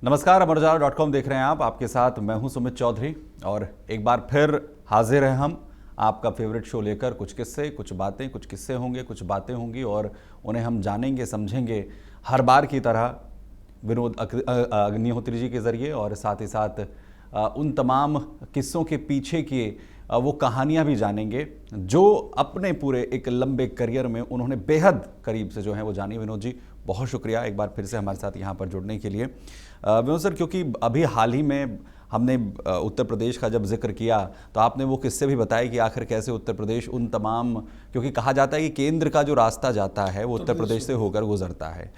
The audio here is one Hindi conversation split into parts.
नमस्कार, अमरउजाला.com देख रहे हैं आप। आपके साथ मैं हूं सुमित चौधरी और एक बार फिर हाजिर हैं हम आपका फेवरेट शो लेकर। कुछ किस्से, कुछ बातें, कुछ किस्से होंगे, कुछ बातें होंगी और उन्हें हम जानेंगे, समझेंगे हर बार की तरह विनोद अग्निहोत्री जी के ज़रिए, और साथ ही साथ उन तमाम किस्सों के पीछे की वो कहानियाँ भी जानेंगे जो अपने पूरे एक लंबे करियर में उन्होंने बेहद करीब से जो है वो जानी। विनोद जी, बहुत शुक्रिया एक बार फिर से हमारे साथ यहाँ पर जुड़ने के लिए। विनोद सर, क्योंकि अभी हाल ही में हमने उत्तर प्रदेश का जब जिक्र किया तो आपने वो किस्से भी बताए कि आखिर कैसे उत्तर प्रदेश उन तमाम, क्योंकि कहा जाता है कि केंद्र का जो रास्ता जाता है वो उत्तर प्रदेश से होकर गुजरता है।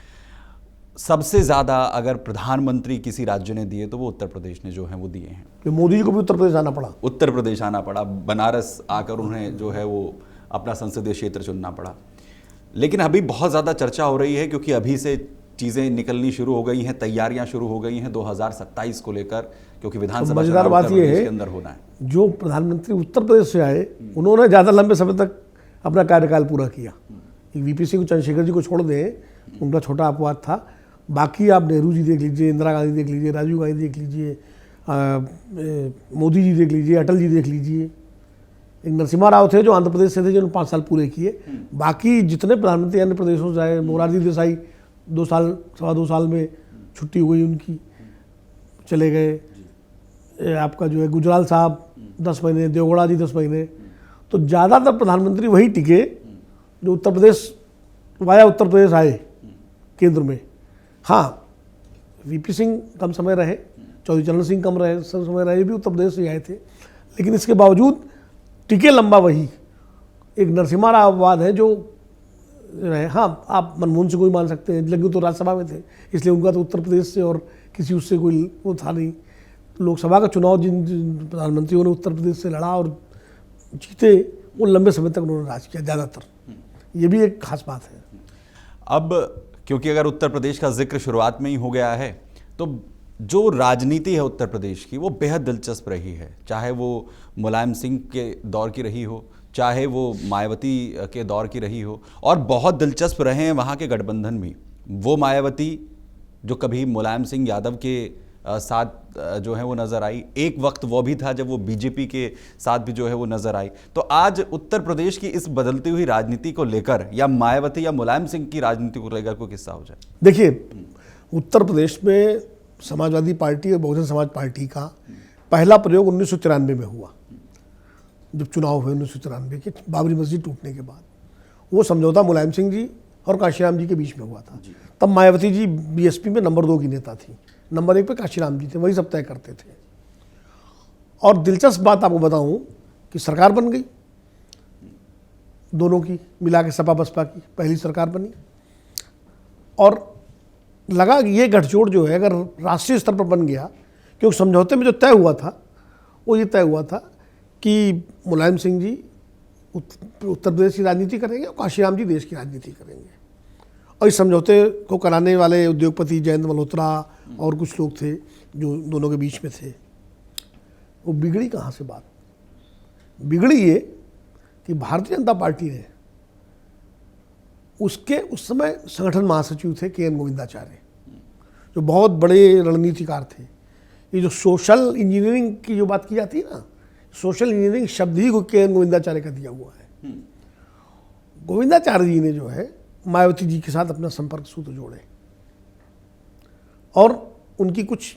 सबसे ज़्यादा अगर प्रधानमंत्री किसी राज्य ने दिए तो वो उत्तर प्रदेश ने जो है वो दिए हैं। कि मोदी जी को भी उत्तर प्रदेश आना पड़ा। उत्तर प्रदेश आना पड़ा, बनारस आकर उन्हें जो है वो अपना संसदीय क्षेत्र चुनना पड़ा। लेकिन अभी बहुत ज़्यादा चर्चा हो रही है क्योंकि अभी से चीज़ें निकलनी शुरू हो गई हैं, तैयारियां शुरू हो गई हैं 2027 को लेकर, क्योंकि विधानसभा चुनाव उत्तर प्रदेश के अंदर होना है। जो प्रधानमंत्री उत्तर प्रदेश से आए उन्होंने ज़्यादा लंबे समय तक अपना कार्यकाल पूरा किया। वीपी सिंह, चंद्रशेखर जी को छोड़ दें, उनका छोटा अपवाद था। बाकी आप नेहरू जी देख लीजिए, इंदिरा गांधी देख लीजिए, राजीव गांधी देख लीजिए, मोदी जी देख लीजिए, अटल जी देख लीजिए। एक नरसिम्हा राव थे जो आंध्र प्रदेश से थे, जिन्होंने 5 साल पूरे किए। बाकी जितने प्रधानमंत्री अन्य प्रदेशों से आए, मोरारजी देसाई 2 साल, 2.25 साल में छुट्टी हो गई उनकी, चले गए। आपका जो है गुजराल साहब 10 महीने, देवगौड़ा जी 10 महीने। तो ज़्यादातर प्रधानमंत्री वही टिके जो उत्तर प्रदेश वाया उत्तर प्रदेश आए केंद्र में। हाँ, वीपी सिंह कम समय रहे, चौधरी चरण सिंह कम रहे, सब समय रहे, भी उत्तर प्रदेश से आए थे, लेकिन इसके बावजूद टिके लंबा वही एक नरसिम्हा राव अपवाद है जो रहे। हाँ, आप मनमोहन सिंह को भी मान सकते हैं, लेकिन तो राज्यसभा में थे, इसलिए उनका तो उत्तर प्रदेश से और किसी उससे कोई वो था नहीं। लोकसभा का चुनाव जिन प्रधानमंत्रियों ने उत्तर प्रदेश से लड़ा और जीते, वो लंबे समय तक उन्होंने राज किया ज़्यादातर। ये भी एक खास बात है। अब क्योंकि अगर उत्तर प्रदेश का जिक्र शुरुआत में ही हो गया है तो जो राजनीति है उत्तर प्रदेश की वो बेहद दिलचस्प रही है, चाहे वो मुलायम सिंह के दौर की रही हो, चाहे वो मायावती के दौर की रही हो, और बहुत दिलचस्प रहे हैं वहाँ के गठबंधन भी। वो मायावती जो कभी मुलायम सिंह यादव के साथ जो है वो नज़र आई, एक वक्त वो भी था जब वो बीजेपी के साथ भी जो है वो नज़र आई। तो आज उत्तर प्रदेश की इस बदलती हुई राजनीति को लेकर, या मायावती या मुलायम सिंह की राजनीति को लेकर कोई किस्सा हो जाए। देखिए, उत्तर प्रदेश में समाजवादी पार्टी और बहुजन समाज पार्टी का पहला प्रयोग 1993 में हुआ, जब चुनाव हुए 1993 के बाबरी मस्जिद टूटने के बाद। वो समझौता मुलायम सिंह जी और काशीराम जी के बीच में हुआ था। तब मायावती जी बीएसपी में नंबर 2 की नेता थी, नंबर 1 पे काशीराम जी थे, वही सब तय करते थे। और दिलचस्प बात आपको बताऊं कि सरकार बन गई दोनों की मिला के, सपा बसपा की पहली सरकार बनी। और लगा कि ये गठजोड़ जो है अगर राष्ट्रीय स्तर पर बन गया, क्योंकि समझौते में जो तय हुआ था वो ये तय हुआ था कि मुलायम सिंह जी उत्तर प्रदेश की राजनीति करेंगे और काशीराम जी देश की राजनीति करेंगे। और इस समझौते को कराने वाले उद्योगपति जयंत मल्होत्रा और कुछ लोग थे जो दोनों के बीच में थे। वो बिगड़ी कहाँ से बात? बिगड़ी ये कि भारतीय जनता पार्टी ने, उसके उस समय संगठन महासचिव थे के एन गोविंदाचार्य, जो बहुत बड़े रणनीतिकार थे। ये जो सोशल इंजीनियरिंग की जो बात की जाती है ना, सोशल इंजीनियरिंग शब्द ही के एन गोविंदाचार्य का दिया हुआ है। गोविंदाचार्य जी ने जो है मायावती जी के साथ अपना संपर्क सूत्र जोड़े और उनकी कुछ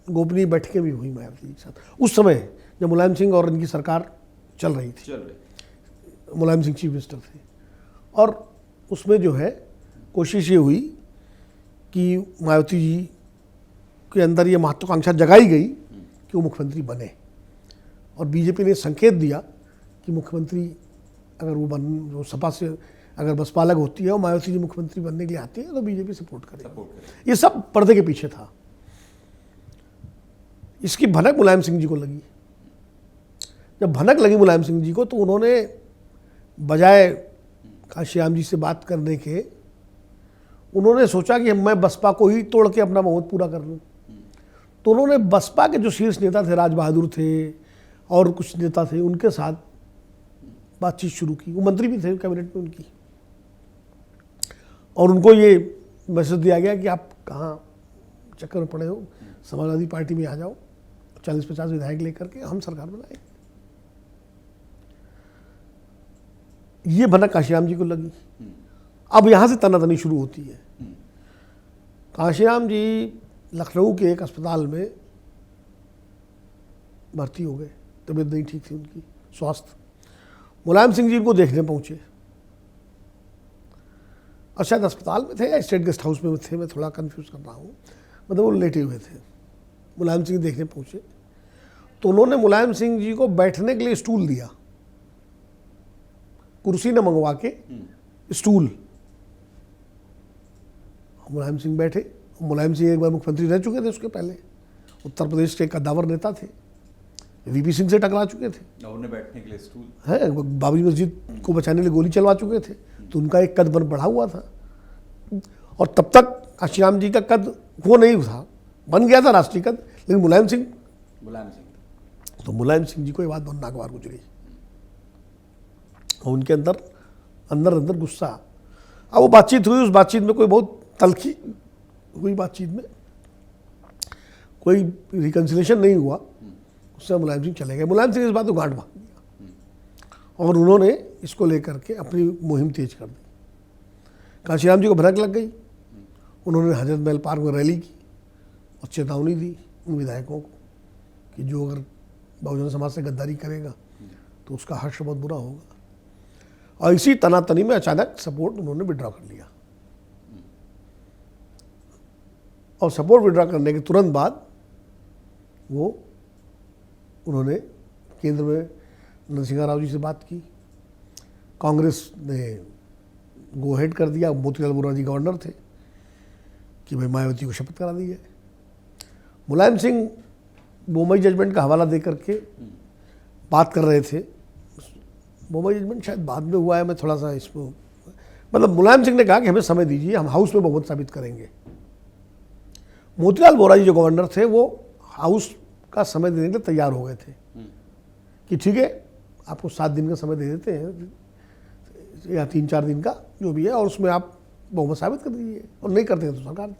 गोपनीय बैठकें भी हुई मायावती जी के साथ, उस समय जब मुलायम सिंह और इनकी सरकार चल रही थी। मुलायम सिंह चीफ मिनिस्टर थे। और उसमें जो है कोशिश ये हुई कि मायावती जी के अंदर ये महत्वाकांक्षा जगाई गई कि वो मुख्यमंत्री बने। और बीजेपी ने संकेत दिया कि मुख्यमंत्री अगर वो सपा से अगर बसपा अलग होती है और मायावती जी मुख्यमंत्री बनने के लिए आती है तो बीजेपी सपोर्ट करेगी। ये सब पर्दे के पीछे था। इसकी भनक मुलायम सिंह जी को लगी। जब भनक लगी मुलायम सिंह जी को तो उन्होंने बजाय काशीराम जी से बात करने के, उन्होंने सोचा कि मैं बसपा को ही तोड़ के अपना बहुमत पूरा कर लूँ। तो उन्होंने बसपा के जो शीर्ष नेता थे, राज बहादुर थे और कुछ नेता थे, उनके साथ बातचीत शुरू की। वो मंत्री भी थे कैबिनेट में उनकी। और उनको ये मैसेज दिया गया कि आप कहाँ चक्कर में पड़े हो, समाजवादी पार्टी में आ जाओ, 40-50 विधायक लेकर के हम सरकार बनाएंगे। ये भनक काशीराम जी को लगी। अब यहाँ से तनातनी शुरू होती है। काशीराम जी लखनऊ के एक अस्पताल में भर्ती हो गए, तबीयत नहीं ठीक थी उनकी, स्वास्थ्य। मुलायम सिंह जी इनको देखने पहुंचे, और शायद अस्पताल में थे या स्टेट गेस्ट हाउस में थे, मैं थोड़ा कंफ्यूज कर रहा हूँ, मतलब वो लेटे हुए थे। मुलायम सिंह देखने पहुंचे तो उन्होंने मुलायम सिंह जी को बैठने के लिए स्टूल दिया, कुर्सी न मंगवा के स्टूल। मुलायम सिंह बैठे। मुलायम सिंह एक बार मुख्यमंत्री रह चुके थे उसके पहले, उत्तर प्रदेश के कद्दावर नेता थे, वीपी सिंह से टकरा चुके थे, उन्हें बैठने के लिए स्टूल है, बाबरी मस्जिद को बचाने के लिए गोली चलवा चुके थे, तो उनका एक कद बढ़ा हुआ था। और तब तक काशीराम जी का कद वो नहीं था, बन गया था राष्ट्रीय कद, लेकिन मुलायम सिंह तो मुलायम सिंह जी को ये बात बहुत नागवार गुजरी, और उनके अंदर अंदर गुस्सा। अब वो बातचीत हुई, उस बातचीत में कोई बहुत तल्खी हुई, बातचीत में कोई रिकन्सिलेशन नहीं हुआ, उससे मुलायम सिंह चले गए। मुलायम सिंह इस बात को गांठ बांध दिया और उन्होंने इसको लेकर के अपनी मुहिम तेज कर दी। काशीराम जी को भनक लग गई, उन्होंने हजरत महल पार्क में रैली की और चेतावनी दी उन विधायकों को कि जो अगर बहुजन समाज से गद्दारी करेगा तो उसका हर्ष बहुत बुरा होगा। और इसी तनातनी में अचानक सपोर्ट उन्होंने विड्रॉ कर लिया, और सपोर्ट विड्रॉ करने के तुरंत बाद वो उन्होंने केंद्र में नरसिंहा राव जी से बात की। कांग्रेस ने गो हेड कर दिया, मोतीलाल वोरा जी गवर्नर थे, कि भाई मायावती को शपथ करा दी है। मुलायम सिंह बोमई जजमेंट का हवाला दे करके बात कर रहे थे। बोमई जजमेंट शायद बाद में हुआ है, मैं थोड़ा सा इसको, मतलब मुलायम सिंह ने कहा कि हमें समय दीजिए, हम हाउस में बहुमत साबित करेंगे। मोतीलाल वोरा जी जो गवर्नर थे वो हाउस का समय देने के लिए तैयार हो गए थे कि ठीक है, आपको 7 दिन का समय दे देते हैं या 3-4 दिन का जो भी है, और उसमें आप बहुमत साबित कर दीजिए, और नहीं करते हैं तो सरकार।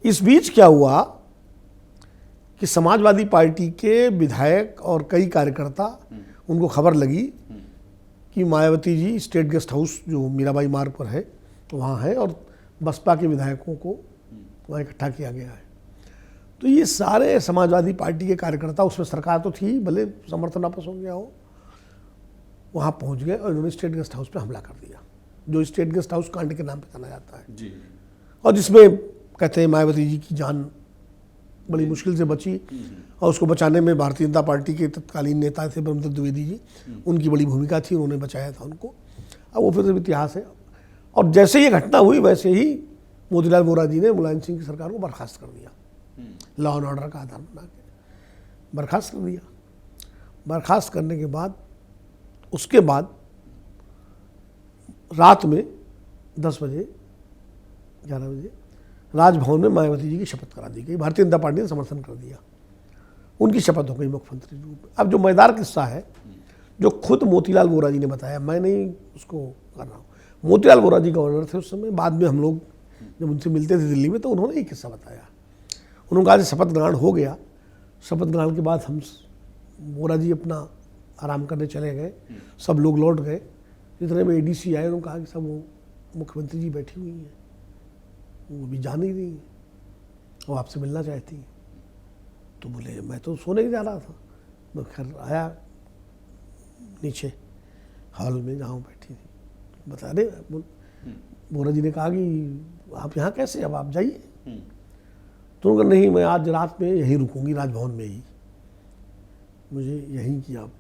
इस बीच क्या हुआ कि समाजवादी पार्टी के विधायक और कई कार्यकर्ता, उनको खबर लगी कि Mayawati ji state guest house जो मीराबाई मार्ग पर है तो वहाँ है, और बसपा के विधायकों को वहाँ इकट्ठा किया गया है। तो ये सारे समाजवादी पार्टी के कार्यकर्ता, उसमें सरकार तो थी, भले समर्थन वापस हो गया हो, वहाँ पहुँच गए और इन्होंने स्टेट गेस्ट हाउस पे हमला कर दिया, जो स्टेट गेस्ट हाउस कांड के नाम पे जाना जाता है जी। और जिसमें कहते हैं मायावती जी की जान बड़ी मुश्किल से बची, और उसको बचाने में भारतीय जनता पार्टी के तत्कालीन नेता थे ब्रह्मदत्त द्विवेदी जी, उनकी बड़ी भूमिका थी, उन्होंने बचाया था उनको। अब वो फिर से इतिहास है। और जैसे ये घटना हुई वैसे ही मोतीलाल वोरा जी ने मुलायम सिंह की सरकार को बर्खास्त कर दिया, लॉ एंड ऑर्डर का आधार बना के बर्खास्त कर दिया। बर्खास्त करने के बाद उसके बाद रात में 10 बजे 11 बजे राजभवन में मायावती जी की शपथ करा दी गई। भारतीय जनता पार्टी ने समर्थन कर दिया, उनकी शपथ हो गई मुख्यमंत्री रूप में। अब जो मजेदार किस्सा है, जो खुद मोतीलाल वोरा जी ने बताया, मैं नहीं उसको कर रहा हूँ, मोतीलाल वोरा जी गवर्नर थे उस समय। बाद में हम लोग जब उनसे मिलते थे दिल्ली में तो उन्होंने एक किस्सा बताया। उन्होंने कहा कि शपथ ग्रहण हो गया, शपथ ग्रहण के बाद हम वोरा जी अपना आराम करने चले गए, सब लोग लौट गए। जितने में एडीसी आए उन्होंने कहा कि सब वो मुख्यमंत्री जी बैठी हुई हैं, वो अभी जा नहीं रही, वो आपसे मिलना चाहती हैं। तो बोले मैं तो सोने ही जा रहा था। मैं खैर आया नीचे हॉल में जहाँ बैठी थी, बता रहे वोरा जी ने कहा कि आप यहाँ कैसे, अब आप जाइए। तो उन्होंने कहा नहीं, मैं आज रात में यहीं रुकूंगी, राजभवन में ही, मुझे यहीं की आप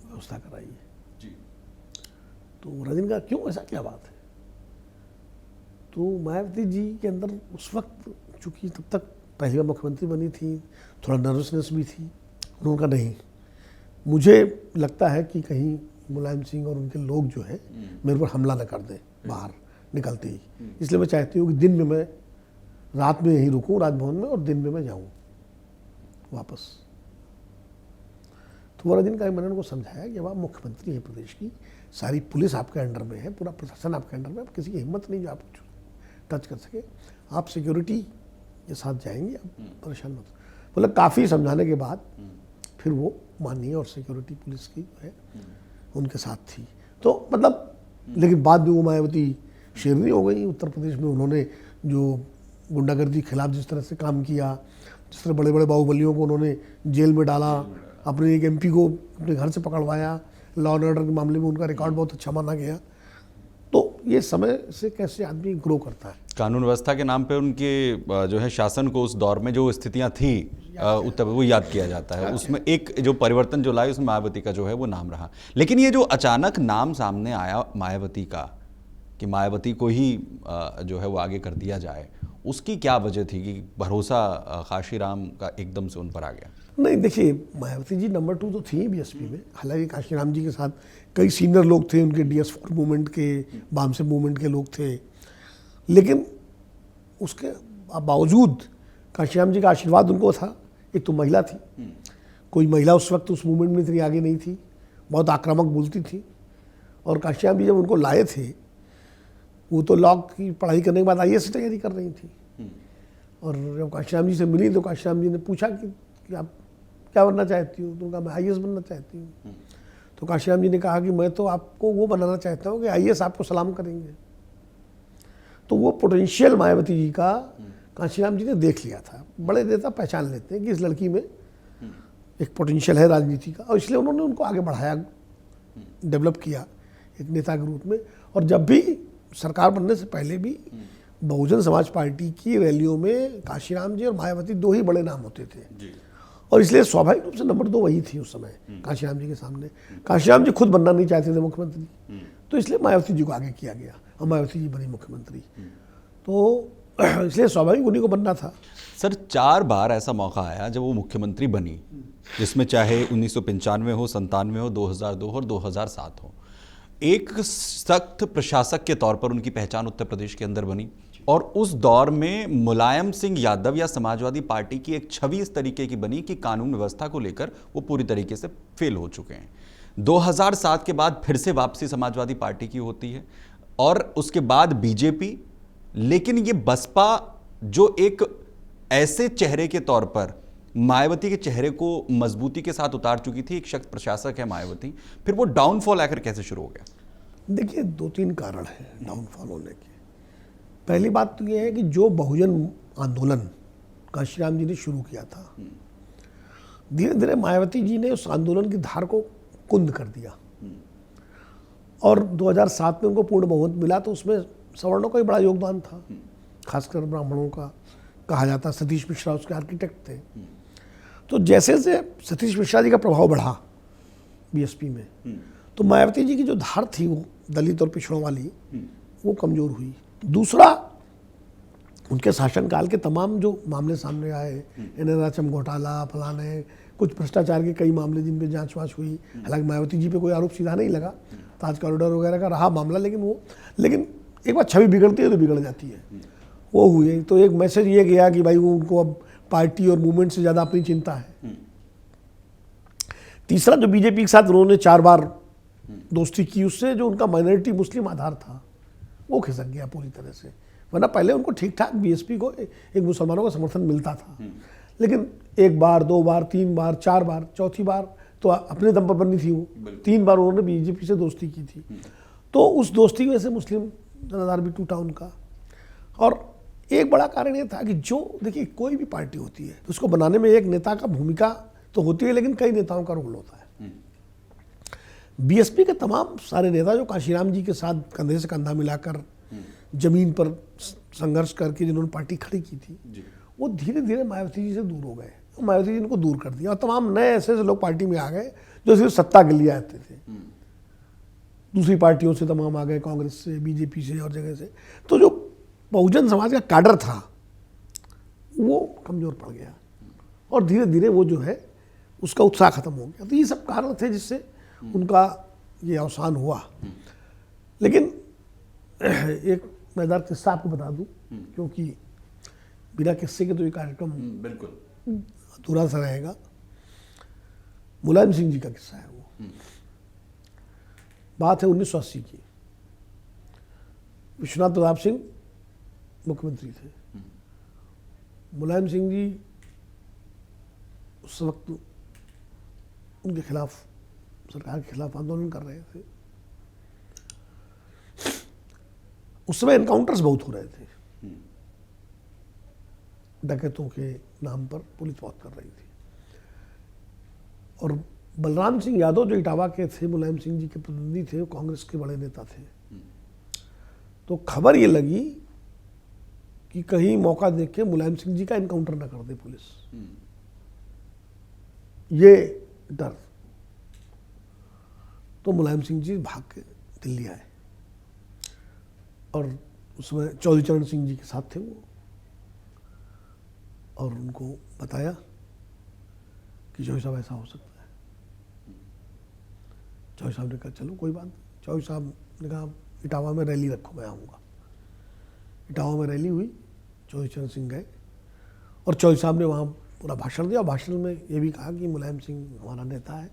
व्यवस्था कराइए। तो वोरा जी ने कहा क्यों, ऐसा क्या बात है। तो मायावती जी के अंदर उस वक्त, चूँकि तब तक पहली बार मुख्यमंत्री बनी थी, थोड़ा नर्वसनेस भी थी। उन्होंने कहा नहीं, मुझे लगता है कि कहीं मुलायम सिंह और उनके लोग जो है मेरे पर हमला न कर दें बाहर निकलते ही, इसलिए मैं चाहती हूँ कि दिन में मैं रात में यहीं रुकूं राजभवन में, और दिन में मैं जाऊँ वापस। तो वोरा जी ने कहा, मैंने उनको समझाया कि अब आप मुख्यमंत्री हैं प्रदेश की, सारी पुलिस आपके अंडर में है, पूरा प्रशासन आपके अंडर में, अब किसी की हिम्मत नहीं जो आप टच कर सके, आप सिक्योरिटी के साथ जाएंगे, आप परेशान मत। मतलब काफ़ी समझाने के बाद फिर वो मानी और सिक्योरिटी पुलिस की जो है उनके साथ थी। तो मतलब लेकिन बाद में वो मायावती शेरनी हो गई। उत्तर प्रदेश में उन्होंने जो गुंडागर्दी के खिलाफ जिस तरह से काम किया, जिस तरह बड़े बड़े बाहुबलियों को उन्होंने जेल में डाला, अपने एक एमपी को अपने घर से पकड़वाया, लॉ एंड ऑर्डर के मामले में उनका रिकॉर्ड बहुत अच्छा माना गया। तो ये समय से कैसे आदमी ग्रो करता है। कानून व्यवस्था के नाम पे उनके जो है शासन को उस दौर में जो स्थितियां थी उत्तर वो याद किया जाता है। उसमें एक जो परिवर्तन जो लाए उसमें मायावती का जो है वो नाम रहा। लेकिन ये जो अचानक नाम सामने आया मायावती का कि मायावती को ही जो है वो आगे कर दिया जाए, उसकी क्या वजह थी कि भरोसा काशीराम का एकदम से उन पर आ गया? नहीं देखिए, मायावती जी नंबर 2 तो थी बीएसपी में। हालांकि काशीराम जी के साथ कई सीनियर लोग थे, उनके DS4 मूवमेंट के, वामसे मूवमेंट के लोग थे। लेकिन उसके बावजूद काशीराम जी का आशीर्वाद उनको था। एक तो महिला थी, कोई महिला उस वक्त उस मूवमेंट में इतनी आगे नहीं थी, बहुत आक्रामक बोलती थी। और काशीराम जी जब उनको लाए थे, वो तो लॉ की पढ़ाई करने के बाद IAS की तैयारी कर रही थी। और जब काशीराम जी से मिली तो काशीराम जी ने पूछा कि आप क्या बनना चाहती हो? तो उनका मैं IAS बनना चाहती हूँ। तो काशीराम जी ने कहा कि मैं तो आपको वो बनाना चाहता हूँ कि IAS आपको सलाम करेंगे। तो वो पोटेंशियल मायावती जी का काशीराम जी ने देख लिया था। बड़े नेता पहचान लेते हैं कि इस लड़की में एक पोटेंशियल है राजनीति का, और इसलिए उन्होंने उनको आगे बढ़ाया, डेवलप किया एक नेता के रूप में। और जब भी सरकार बनने से पहले भी बहुजन समाज पार्टी की रैलियों में काशीराम जी और मायावती 2 ही बड़े नाम होते थे जी। और इसलिए स्वाभाविक रूप से नंबर 2 वही थी उस समय काशीराम जी के सामने। काशीराम जी खुद बनना नहीं चाहते थे मुख्यमंत्री, तो इसलिए मायावती जी को आगे किया गया और मायावती जी बनी मुख्यमंत्री। तो इसलिए स्वाभाविक उन्हीं को बनना था। सर 4 बार ऐसा मौका आया जब वो मुख्यमंत्री बनी, जिसमें चाहे 1995 हो, 97 हो, 2002 और 2007 हो। एक सख्त प्रशासक के तौर पर उनकी पहचान उत्तर प्रदेश के अंदर बनी। और उस दौर में मुलायम सिंह यादव या समाजवादी पार्टी की एक छवि इस तरीके की बनी कि कानून व्यवस्था को लेकर वो पूरी तरीके से फेल हो चुके हैं। 2007 के बाद फिर से वापसी समाजवादी पार्टी की होती है और उसके बाद बीजेपी। लेकिन ये बसपा जो एक ऐसे चेहरे के तौर पर मायावती के चेहरे को मजबूती के साथ उतार चुकी थी, एक शख्स प्रशासक है मायावती, फिर वो डाउनफॉल आकर कैसे शुरू हो गया? देखिए 2-3 कारण हैं डाउनफॉल होने के। पहली बात तो ये है कि जो बहुजन आंदोलन काशीराम जी ने शुरू किया था, धीरे धीरे मायावती जी ने उस आंदोलन की धार को कुंद कर दिया। और 2007 में उनको पूर्ण बहुमत मिला, तो उसमें सवर्णों का भी बड़ा योगदान था, खासकर ब्राह्मणों का कहा जाता। सतीश मिश्रा उसके आर्किटेक्ट थे। तो जैसे जैसे सतीश मिश्रा जी का प्रभाव बढ़ा बीएसपी में, तो मायावती जी की जो धार थी वो दलित और पिछड़ों वाली, वो कमजोर हुई। दूसरा, उनके शासनकाल के तमाम जो मामले सामने आए, NRHM घोटाला, फलाने कुछ भ्रष्टाचार के कई मामले जिन पे जांच वाँच हुई। हालांकि मायावती जी पे कोई आरोप सीधा नहीं लगा, ताज कॉरिडोर वगैरह का रहा मामला, लेकिन एक बार छवि बिगड़ती है तो बिगड़ जाती है, वो हुई। तो एक मैसेज ये गया कि भाई वो उनको अब पार्टी और मूवमेंट से ज़्यादा अपनी चिंता है। तीसरा, जो बीजेपी के साथ उन्होंने 4 बार दोस्ती की, उससे जो उनका माइनॉरिटी मुस्लिम आधार था वो खिसक गया पूरी तरह से। वरना पहले उनको ठीक ठाक बीएसपी को एक मुसलमानों का समर्थन मिलता था। लेकिन 1 बार, 2 बार, 3 बार, 4 बार, चौथी बार तो अपने दम पर बननी थी वो। 3 बार उन्होंने बीजेपी से दोस्ती की थी। तो उस दोस्ती की वजह से मुस्लिम जनाधार भी टूटा उनका। और एक बड़ा कारण ये था कि जो देखिए कोई भी पार्टी होती है तो उसको बनाने में एक नेता का भूमिका तो होती है, लेकिन कई नेताओं का रोल होता है। बीएसपी के तमाम सारे नेता जो काशीराम जी के साथ कंधे से कंधा मिलाकर जमीन पर संघर्ष करके जिन्होंने पार्टी खड़ी की थी, वो धीरे धीरे मायावती जी से दूर हो गए। मायावती जी ने उनको दूर कर दिया और तमाम नए ऐसे लोग पार्टी में आ गए जो सिर्फ सत्ता के लिए आते थे। दूसरी पार्टियों से तमाम आ गए, कांग्रेस से, बीजेपी से और जगह से। तो जो बहुजन समाज का काडर था वो कमजोर पड़ गया और धीरे धीरे वो जो है उसका उत्साह खत्म हो गया। तो ये सब कारण थे जिससे उनका ये अवसान हुआ। लेकिन एक मजेदार किस्सा आपको बता दूं, क्योंकि बिना किस्से के तो ये कार्यक्रम बिल्कुल अधूरा सा रहेगा। मुलायम सिंह जी का किस्सा है वो। बात है 1980 की। विश्वनाथ प्रताप सिंह मुख्यमंत्री थे। मुलायम सिंह जी उस वक्त उनके खिलाफ, सरकार के खिलाफ आंदोलन कर रहे थे। उस समय एनकाउंटर्स बहुत हो रहे थे, डकैतों के नाम पर पुलिस बहुत कर रही थी। और बलराम सिंह यादव जो इटावा के थे, मुलायम सिंह जी के प्रतिनिधि थे, वो कांग्रेस के बड़े नेता थे। तो खबर ये लगी कि कहीं मौका देख के मुलायम सिंह जी का एनकाउंटर ना कर दे पुलिस, ये डर। तो मुलायम सिंह जी भाग के दिल्ली आए और उसमें चौधरी चरण सिंह जी के साथ थे वो, और उनको बताया कि चौधरी साहब ऐसा हो सकता है। चौधरी साहब ने कहा चलो कोई बात नहीं। चौधरी साहब ने कहा इटावा में रैली रखो, मैं आऊँगा। इटावा में रैली हुई, चौधरी चरण सिंह गए और चौधरी साहब ने वहाँ पूरा भाषण दिया। भाषण में ये भी कहा कि मुलायम सिंह हमारा नेता है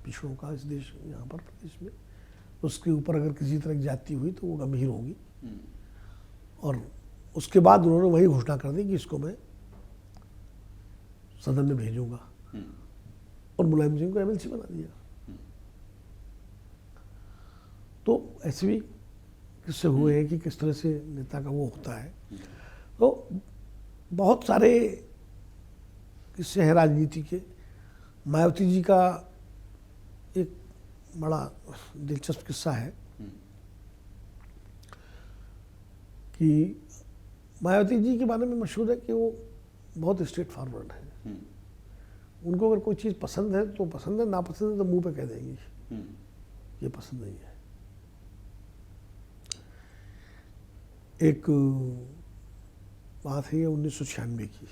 पिछड़ों का इस देश, यहाँ पर प्रदेश में, उसके ऊपर अगर किसी तरह की जाति हुई तो वो गंभीर होगी। और उसके बाद उन्होंने वही घोषणा कर दी कि इसको मैं सदन में भेजूंगा और मुलायम सिंह को एमएलसी बना दिया। तो ऐसे भी किस्से हुए हैं कि किस तरह से नेता का वो होता है। तो बहुत सारे किस्से हैं राजनीति के। मायावती जी का एक बड़ा दिलचस्प किस्सा है कि मायावती जी के बारे में मशहूर है कि वो बहुत स्ट्रेट फॉरवर्ड है। उनको अगर कोई चीज़ पसंद है तो पसंद है, ना पसंद है तो मुंह पे कह देंगी ये पसंद नहीं है। एक बात है ये 1996 की।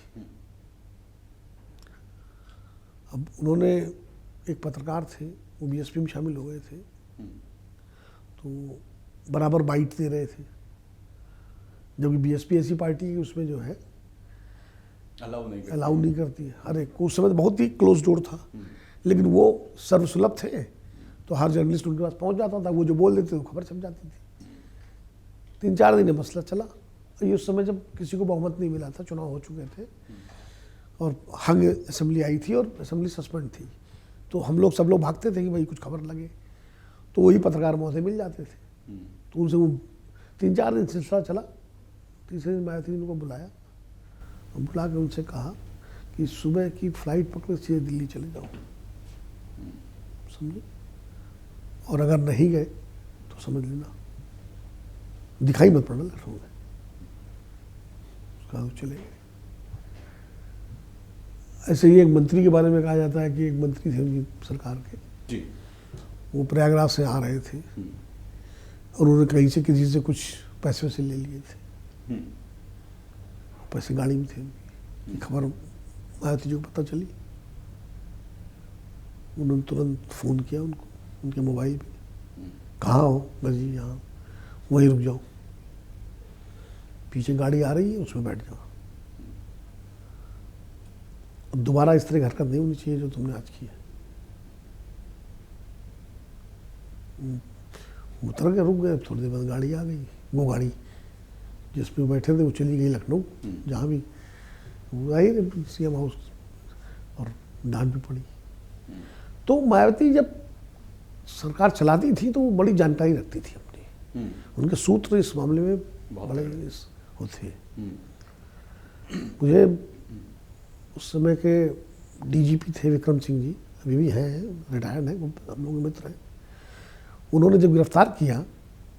अब उन्होंने, एक पत्रकार थे, वो बीएसपी में शामिल हो गए थे, तो बराबर बाइट दे रहे थे, जबकि बीएसपी ऐसी पार्टी है उसमें जो है अलाउ नहीं करती है। हर एक उस समय बहुत ही क्लोज डोर था, लेकिन वो सर्वसुलभ थे तो हर जर्नलिस्ट उनके पास पहुंच जाता था। वो जो बोल देते तो खबर छप जाती थी। 3-4 दिन मसला चला। ये उस समय जब किसी को बहुमत नहीं मिला था, चुनाव हो चुके थे और हंग असेंबली आई थी और असेंबली सस्पेंड थी, तो हम लोग सब लोग भागते थे कि भाई कुछ खबर लगे, तो वही पत्रकार महोदय मिल जाते थे। तो उनसे वो 3-4 दिन सिलसिला चला। तीसरे दिन मायावती जी को बुलाया और बुला के उनसे कहा कि सुबह की फ्लाइट पकड़ सीधे दिल्ली चले जाओ, समझे, और अगर नहीं गए तो समझ लेना दिखाई मत पड़ना लखनऊ में। उसका चले गए। ऐसे ही एक मंत्री के बारे में कहा जाता है कि एक मंत्री थे उनकी सरकार के जी, वो प्रयागराज से आ रहे थे और उन्होंने कहीं से किसी से कुछ पैसे वैसे ले लिए थे, पैसे गाड़ी में थे। खबर मायावती जी को पता चली, उन्होंने तुरंत फ़ोन किया उनको, उनके मोबाइल पे, कहाँ हो? बस जी यहाँ, वहीं रुक जाओ, पीछे गाड़ी आ रही है उसमें बैठ जाओ, दोबारा इस तरह हरकत नहीं होनी चाहिए जो तुमने आज की है। उतर के रुक गए। थोड़ी देर बाद गाड़ी आ गई, वो गाड़ी जिसमें बैठे थे वो चली गई लखनऊ, जहाँ भी वो आई सीएम हाउस, और डांट भी पड़ी। तो मायावती जब सरकार चलाती थी तो वो बड़ी जानकारी रखती थी अपनी, उनके सूत्र इस मामले में बड़े होते हैं। मुझे उस समय के डीजीपी थे विक्रम सिंह जी, अभी भी हैं, रिटायर्ड हैं, हम लोग मित्र हैं। उन्होंने जब गिरफ्तार किया,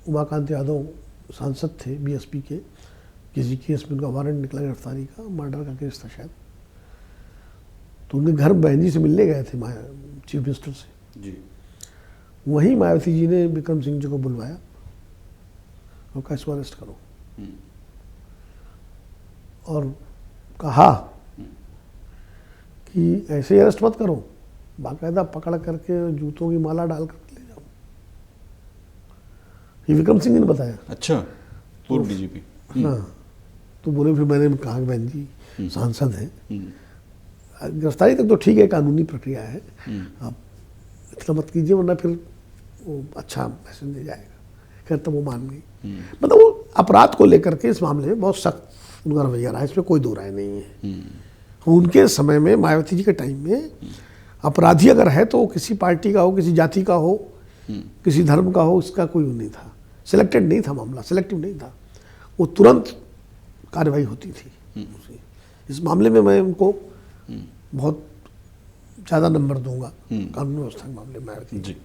उमाकांत यादव सांसद थे बीएसपी के, किसी केस में उनका वारंट निकला गिरफ्तारी का, मर्डर का केस था शायद, तो उनके घर बहन जी से मिलने गए थे चीफ मिनिस्टर से जी। वहीं मायावती जी ने विक्रम सिंह जी को बुलवाया और कहा इसको अरेस्ट करो, और कहा कि ऐसे ही अरेस्ट मत करो, बाकायदा पकड़ करके जूतों की माला डाल करके ले जाओ। ये विक्रम सिंह ने बताया। अच्छा, पूर्व डीजीपी। हाँ, तो बोले फिर मैंने कहा कि बहन जी सांसद हैं, गिरफ्तारी तक तो ठीक है, कानूनी प्रक्रिया है, आप इतना मत कीजिए वरना फिर वो अच्छा मैसेज दे जाएगा। खैर तब वो मान गई। मतलब वो अपराध को लेकर के इस मामले में बहुत सख्त उनका रवैया रहा, इसमें कोई दो राय नहीं है। उनके समय में, मायावती जी के टाइम में, अपराधी अगर है तो किसी पार्टी का हो, किसी जाति का हो, किसी धर्म का हो, इसका कोई नहीं था। सिलेक्टेड नहीं था मामला, सिलेक्टिव नहीं था, वो तुरंत कार्रवाई होती थी। इस मामले में मैं उनको बहुत ज़्यादा नंबर दूंगा कानून व्यवस्था के मामले में मायावती जी।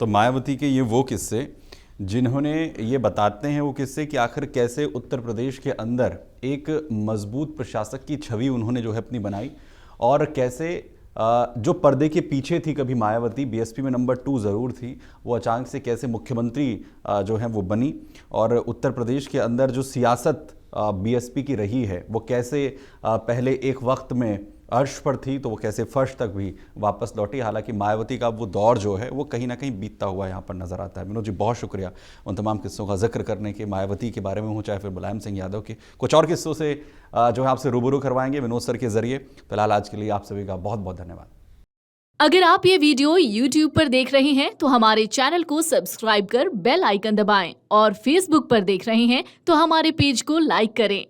तो मायावती के ये वो किस्से जिन्होंने ये बताते हैं वो किस्से कि आखिर कैसे उत्तर प्रदेश के अंदर एक मजबूत प्रशासक की छवि उन्होंने जो है अपनी बनाई, और कैसे जो पर्दे के पीछे थी कभी मायावती, बीएसपी में नंबर 2 ज़रूर थी, वो अचानक से कैसे मुख्यमंत्री जो है वो बनी, और उत्तर प्रदेश के अंदर जो सियासत बीएसपी की रही है वो कैसे पहले एक वक्त में अर्श पर थी तो वो कैसे फर्श तक भी वापस लौटी। हालांकि मायावती का वो दौर जो है वो कहीं ना कहीं बीतता हुआ यहाँ पर नजर आता है। विनोद जी, बहुत शुक्रिया उन तमाम किस्सों का जिक्र करने के, मायावती के बारे में हो चाहे फिर मुलायम सिंह यादव के, कुछ और किस्सों से जो है आपसे रूबरू करवाएंगे विनोद सर के जरिए। फिलहाल आज के लिए आप सभी का बहुत बहुत धन्यवाद। अगर आप ये वीडियो YouTube पर देख रहे हैं तो हमारे चैनल को सब्सक्राइब कर बेल आइकन दबाएं, और Facebook पर देख रहे हैं तो हमारे पेज को लाइक करें।